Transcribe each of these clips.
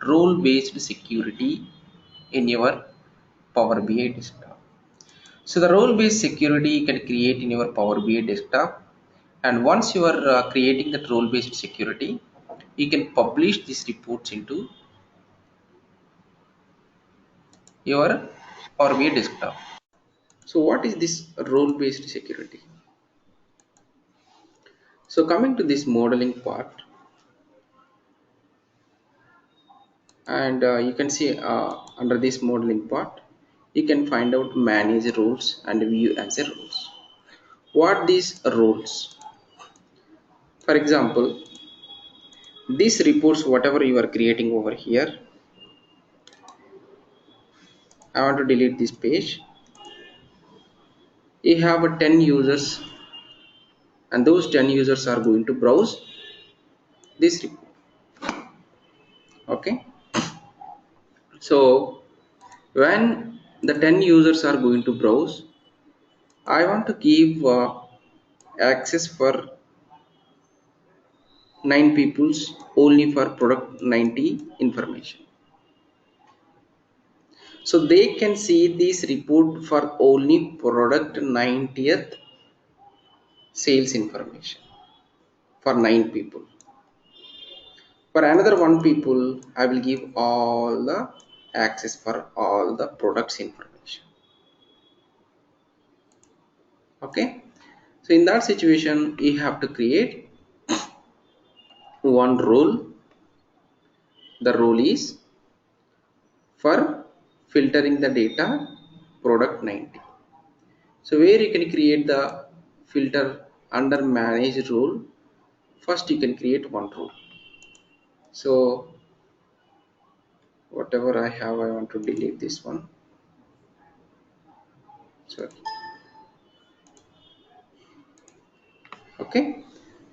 role based security in your Power BI desktop. So the role based security you can create in your Power BI desktop, and once you are creating that role based security, you can publish these reports into your Power BI desktop. So what is this role based security? So coming to this modeling part, and you can see under this modeling part, you can find out manage roles and view as a roles. What these roles? For example, these reports whatever you are creating over here, I want to delete this page. You have 10 users, and those 10 users are going to browse this report. Okay, so when the 10 users are going to browse, I want to give access for 9 peoples only for product 90 information. So they can see this report for only product 90th sales information for 9 people. For another 1 people, I will give all the access for all the products information. Okay. So in that situation, you have to create one role. The role is for filtering the data product 90. So where you can create the filter under manage role, first you can create one role. So whatever I have, I want to delete this one. Sorry. Okay.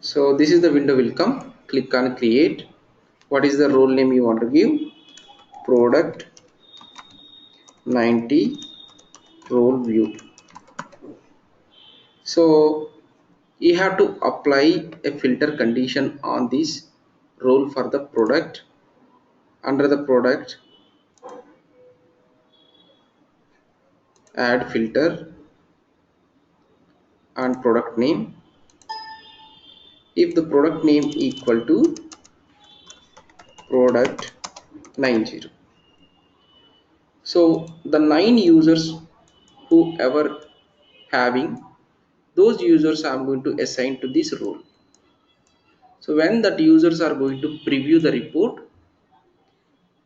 So this is the window will come. Click on create. What is the role name you want to give? Product 90 role view. So you have to apply a filter condition on this role for the product. Under the product, add filter and product name. If the product name equal to product 90, so the 9 users whoever having, those users I'm going to assign to this role. So when that users are going to preview the report,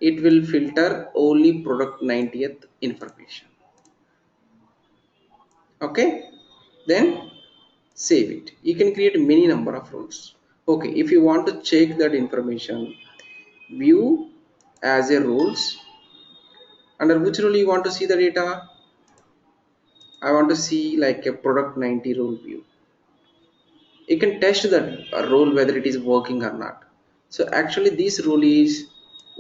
it will filter only product 90th information. Okay, then save it. You can create many number of roles. Okay, if you want to check that information, view as a roles. Under which role you want to see the data? I want to see like a product 90 role view. You can test that role whether it is working or not. So actually this role is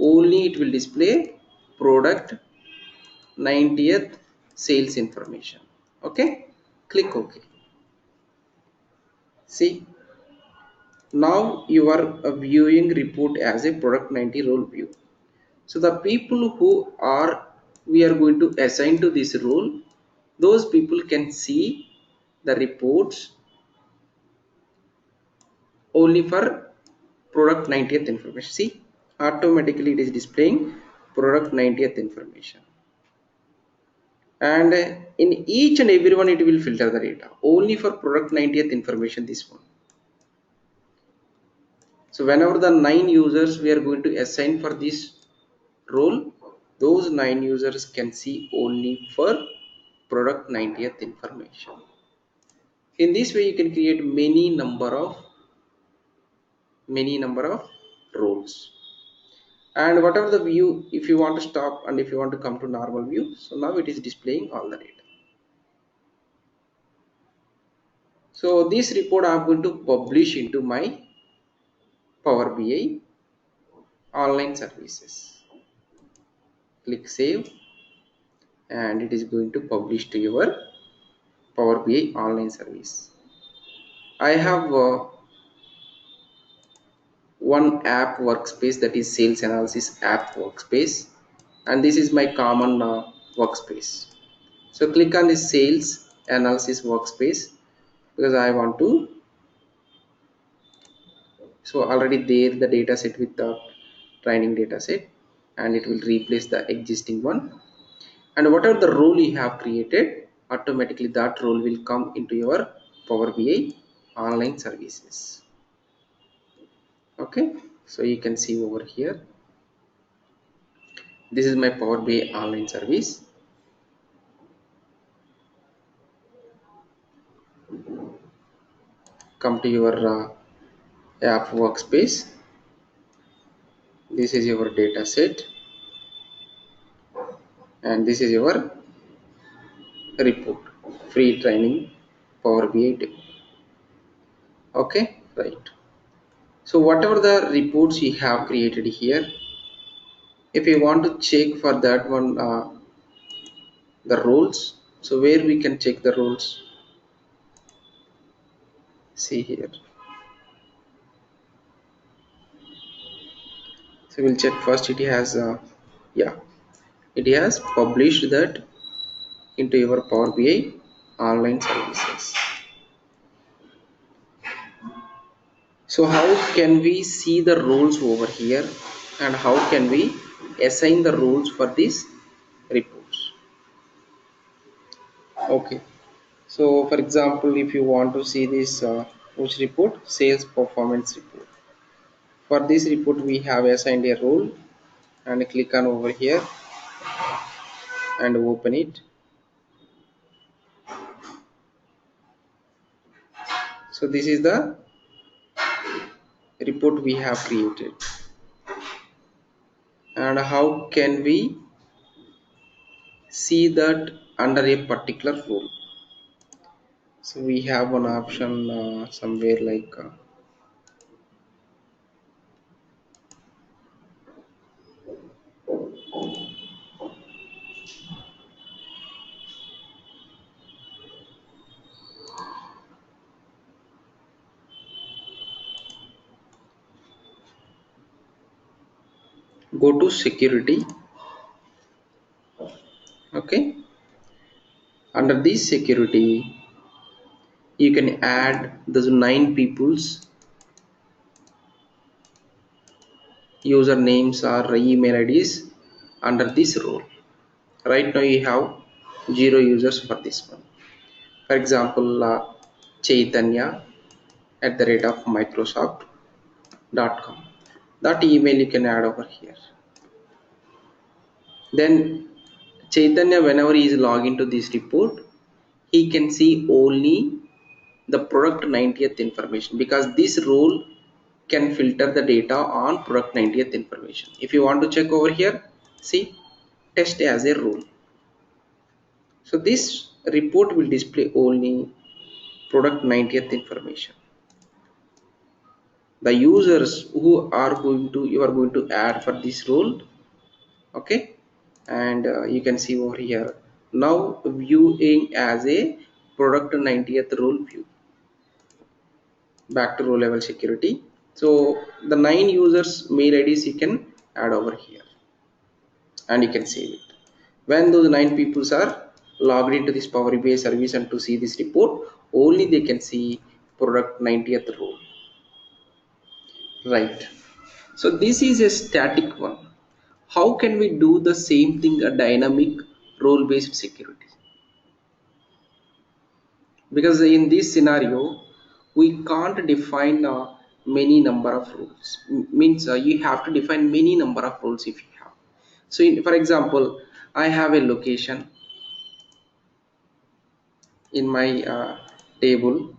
only it will display product 90th sales information. Okay, click OK. See, now you are viewing report as a product 90 role view. So the people who are we are going to assign to this role, those people can see the reports only for product 90th information. See, automatically it is displaying product 90th information, and in each and every one it will filter the data only for product 90th information, this one. So whenever the 9 users we are going to assign for this role, those 9 users can see only for product 90th information. In this way you can create many number of roles. And whatever the view, if you want to stop and if you want to come to normal view, so now it is displaying all the data. So this report I am going to publish into my Power BI online services. Click save, and it is going to publish to your Power BI online service. I have one app workspace, that is sales analysis app workspace, and this is my common workspace. So click on this sales analysis workspace because I want to. So already there the data set with the training data set, and it will replace the existing one, and whatever the role you have created, automatically that role will come into your Power BI online services. Okay, so you can see over here, this is my Power BI online service. Come to your app workspace. This is your data set, and this is your report, free training Power BI tip. Okay, right. So whatever the reports you have created here, if you want to check for that one the roles, so where we can check the roles, see here. So we'll check first, it has yeah, it has published that into your Power BI online services. So how can we see the roles over here, and how can we assign the roles for these reports? Okay, so for example, if you want to see this which report, sales performance report, for this report we have assigned a role, and click on over here and open it. So this is the report we have created, and how can we see that under a particular role? So we have one option somewhere like go to security. Okay, under this security you can add those 9 people's usernames or email IDs under this role. Right now you have 0 users for this one. For example, Chaitanya at the rate of Microsoft.com. That email you can add over here. Then Chaitanya, whenever he is logged into this report, he can see only the product 90th information, because this role can filter the data on product 90th information. If you want to check over here, see test as a role. So this report will display only product 90th information. The users who are going to, you are going to add for this role. Okay, and you can see over here now viewing as a product 90th role view. Back to row level security. So the 9 users mail IDs you can add over here, and you can save it. When those 9 people are logged into this Power BI service and to see this report, only they can see product 90th row. Right. So this is a static one. How can we do the same thing, a dynamic role based security? Because in this scenario we can't define many number of rules. Means you have to define many number of rules if you have. So for example, I have a location in my table.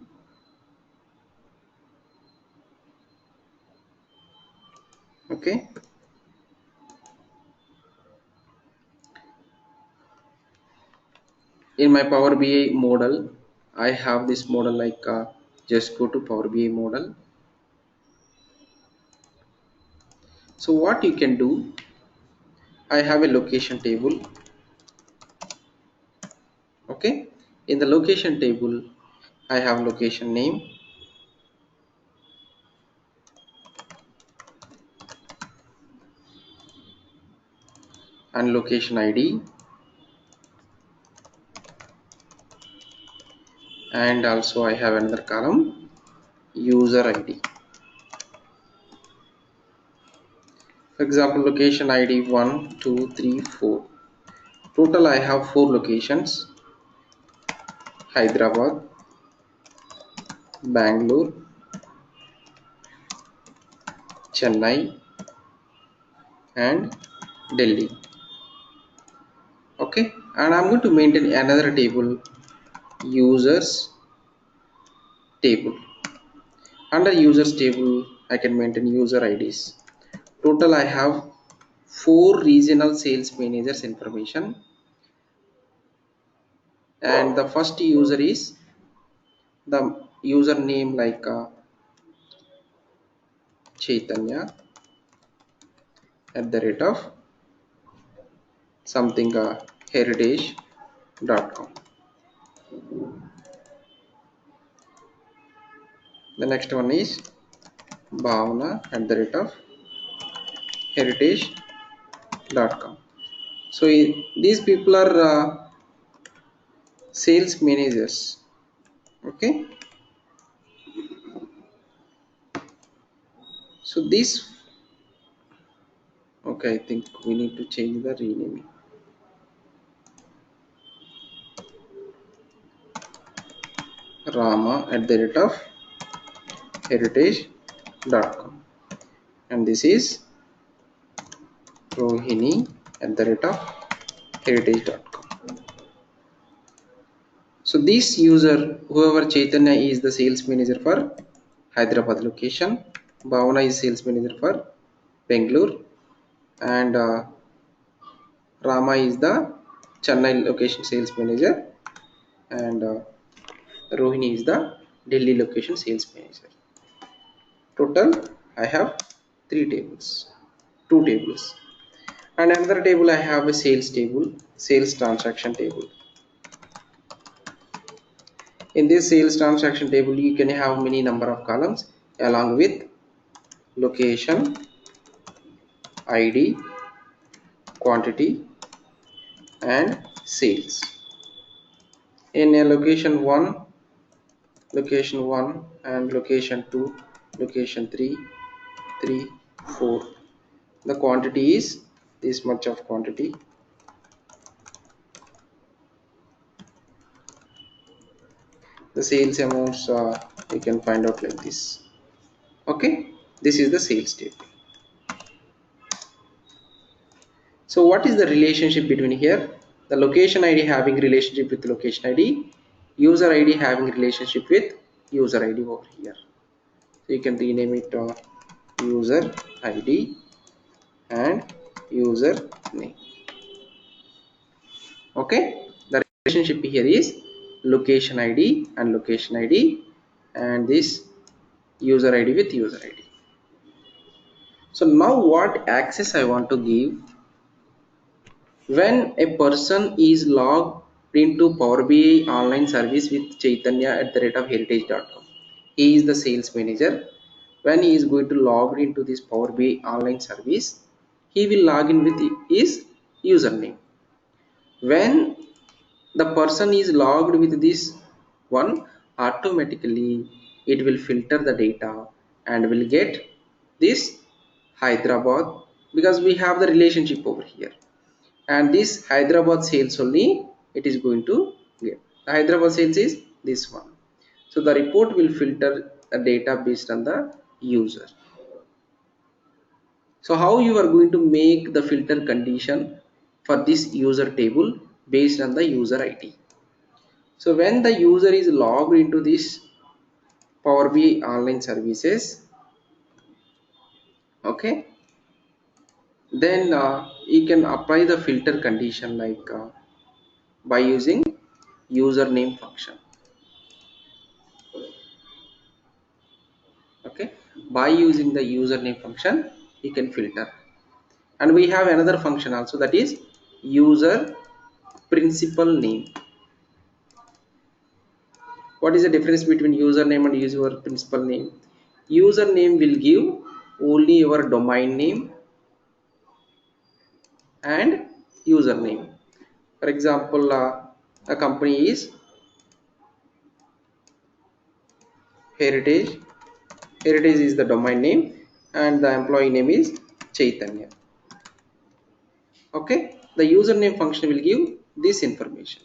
Okay, in my Power BI model I have this model like just go to Power BI model. So what you can do, I have a location table. Okay, in the location table I have location name, and location ID, and also I have another column user ID. For example, location ID 1 2 3 4. Total I have 4 locations: Hyderabad, Bangalore, Chennai, and Delhi. Okay, and I'm going to maintain another table, users table. Under users table, I can maintain user IDs. Total I have 4 regional sales managers information, and the first user is the username like Chaitanya at the rate of something heritage.com. The next one is Bhavana at the rate of heritage.com. So these people are sales managers. Okay, so this, okay, I think we need to change the renaming. Rama at the rate of heritage.com, and this is Rohini at the rate of heritage.com. So this user, whoever Chaitanya, is the sales manager for Hyderabad location, Bhavana is sales manager for Bangalore, and Rama is the Chennai location sales manager, and Rohini is the Delhi location sales manager. Total I have 3 tables, 2 tables, and another table I have a sales table, sales transaction table. In this sales transaction table, you can have many number of columns along with location, ID, quantity, and sales. In a location 1 and location 2, location 3, 3, 4. The quantity is this much of quantity. The sales amounts you can find out like this. Okay, this is the sales table. So what is the relationship between here? The location ID having relationship with location ID, user ID having relationship with user ID over here. So you can rename it user ID and user name. Okay, the relationship here is location ID and location ID, and this user ID with user ID. So now what access I want to give? When a person is logged into Power BI online service with Chaitanya at the rate of heritage.com, he is the sales manager. When he is going to log into this Power BI online service, he will log in with his username. When the person is logged with this one, automatically it will filter the data and will get this Hyderabad, because we have the relationship over here, and this Hyderabad sales only it is going to get. The Hyderabad sales is this one. So the report will filter the data based on the user. So how you are going to make the filter condition for this user table based on the user ID? So when the user is logged into this Power BI online services, okay, then you can apply the filter condition like by using username function. Okay, by using the username function you can filter, and we have another function also, that is user principal name. What is the difference between username and user principal name? Username will give only your domain name and username. For example, a company is Heritage. Heritage is the domain name and the employee name is Chaitanya. Okay, the username function will give this information.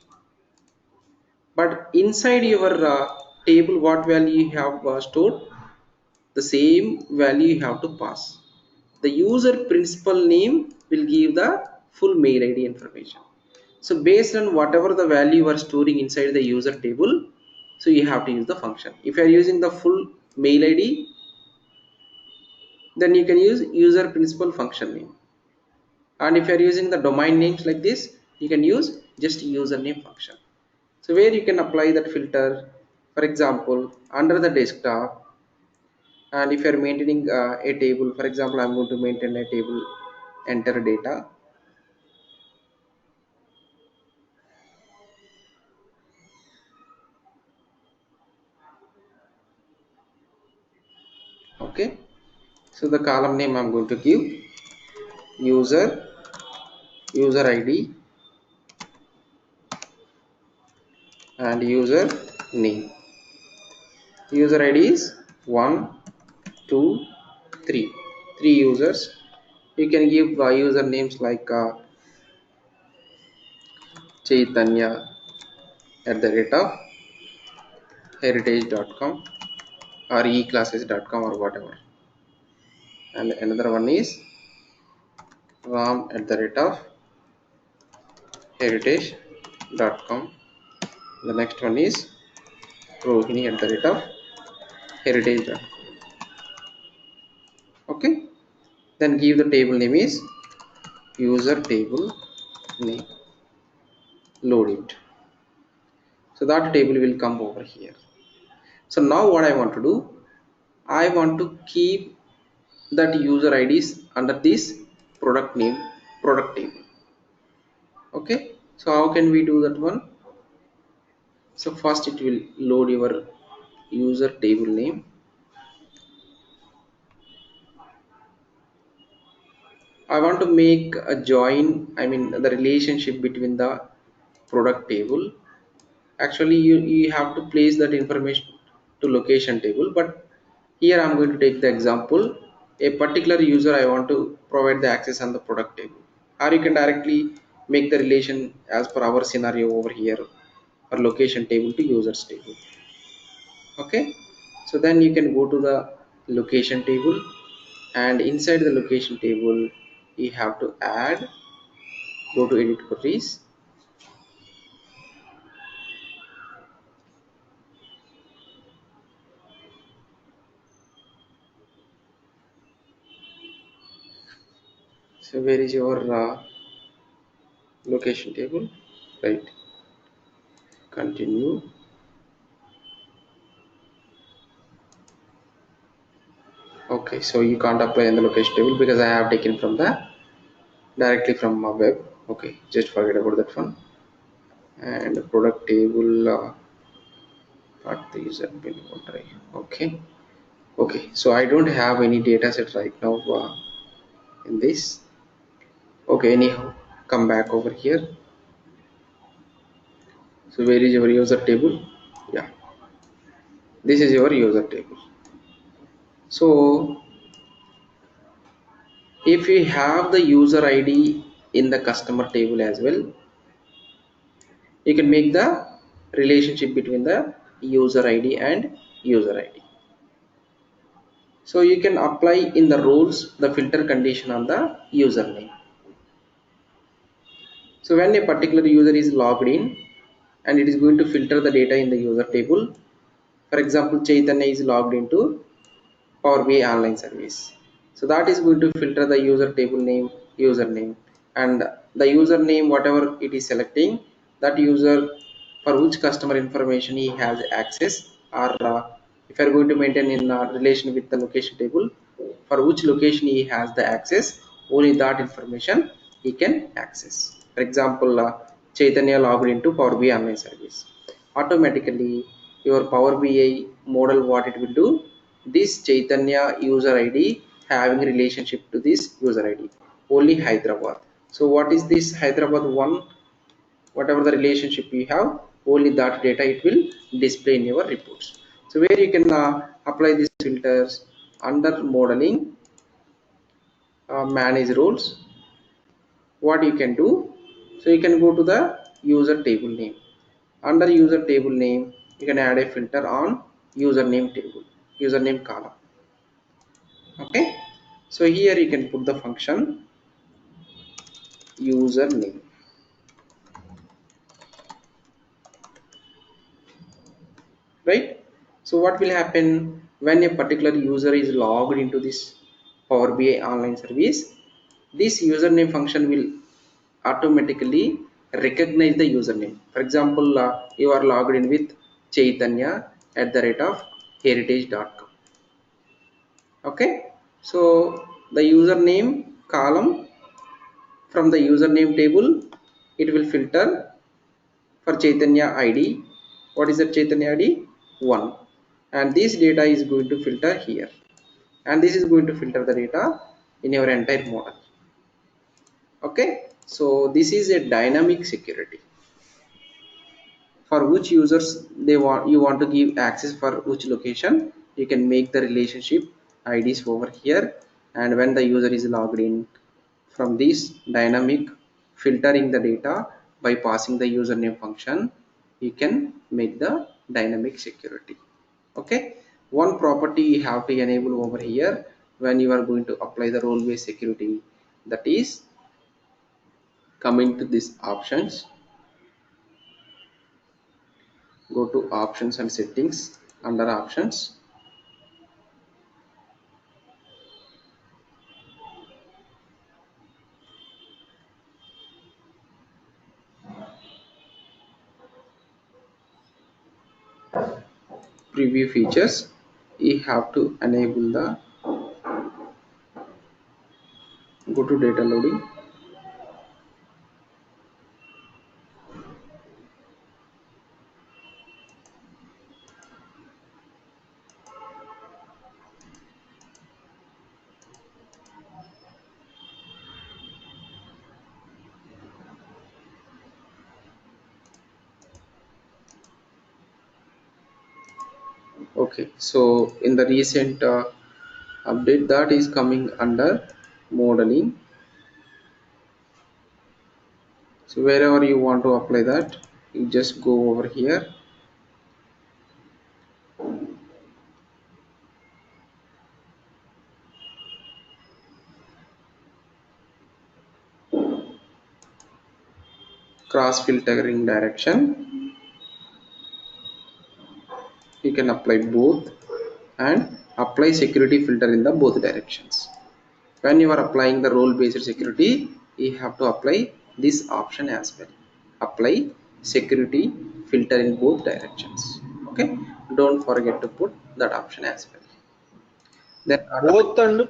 But inside your table, what value you have stored, the same value you have to pass. The user principal name will give the full mail ID information. So based on whatever the value you are storing inside the user table, so you have to use the function. If you are using the full mail ID, then you can use user principal function name. And if you are using the domain names like this, you can use just username function. So where you can apply that filter, for example, under the desktop, and if you are maintaining a table, for example, I'm going to maintain a table, enter data. Okay, so the column name I'm going to give user, user ID, and user name. User ID is 1, 2, 3. 3 users. You can give user names like Chaitanya at the rate of heritage.com or eclasses.com or whatever. And another one is Ram at the rate of heritage.com. The next one is Rohini at the rate of heritage.com. Okay. Then give the table name is user table name. Load it. So that table will come over here. So now what I want to do, I want to keep that user IDs under this product name product table. Okay, so how can we do that one? So first it will load your user table name. I want to make a join, I mean the relationship between the product table. Actually you have to place that information to location table, but here I'm going to take the example, a particular user I want to provide the access on the product table, or you can directly make the relation as per our scenario over here, or location table to users table. Okay, so then you can go to the location table, and inside the location table you have to add, go to edit queries. So where is your location table? Right, continue. Okay, so you can't apply in the location table because I have taken from the directly from my web. Okay, just forget about that one. And the product table part the user bin boundary. Okay, okay, so I don't have any data set right now in this. Okay, anyhow, come back over here. So where is your user table? Yeah, this is your user table. So if you have the user ID in the customer table as well, you can make the relationship between the user ID and user ID. So you can apply in the roles the filter condition on the username. So when a particular user is logged in, and it is going to filter the data in the user table. For example, Chaitanya is logged into Power BI online service. So that is going to filter the user table name, username, and the username whatever it is selecting, that user for which customer information he has access, or if you are going to maintain in relation with the location table, for which location he has the access, only that information he can access. For example, Chaitanya logged into Power BI online service. Automatically, your Power BI model, what it will do, this Chaitanya user ID having relationship to this user ID, only Hyderabad. So what is this Hyderabad 1? Whatever the relationship you have, only that data it will display in your reports. So where you can apply these filters under modeling, manage roles. What you can do, so you can go to the user table name. Under user table name, you can add a filter on username table, username column. Okay, so here you can put the function username, right? So what will happen when a particular user is logged into this Power BI online service? This username function will automatically recognize the username. For example, you are logged in with Chaitanya at the rate of heritage.com. Okay, so the username column, from the username table it will filter for Chaitanya ID. What is the Chaitanya ID? 1. And this data is going to filter here, and this is going to filter the data in your entire model. Okay, so this is a dynamic security. For which users you want to give access, for which location, you can make the relationship IDs over here. And when the user is logged in, from this dynamic filtering the data by passing the username function, you can make the dynamic security. Okay, one property you have to enable over here when you are going to apply the role based security, that is coming to these options. Go to options and settings. Under options, preview features, you have to enable the, go to data loading. Okay, so in the recent update, that is coming under modeling. So wherever you want to apply that, you just go over here, cross filtering direction, you can apply both, and apply security filter in the both directions. When you are applying the role based security, you have to apply this option as well, apply security filter in both directions. Okay, don't forget to put that option as well. Then Both and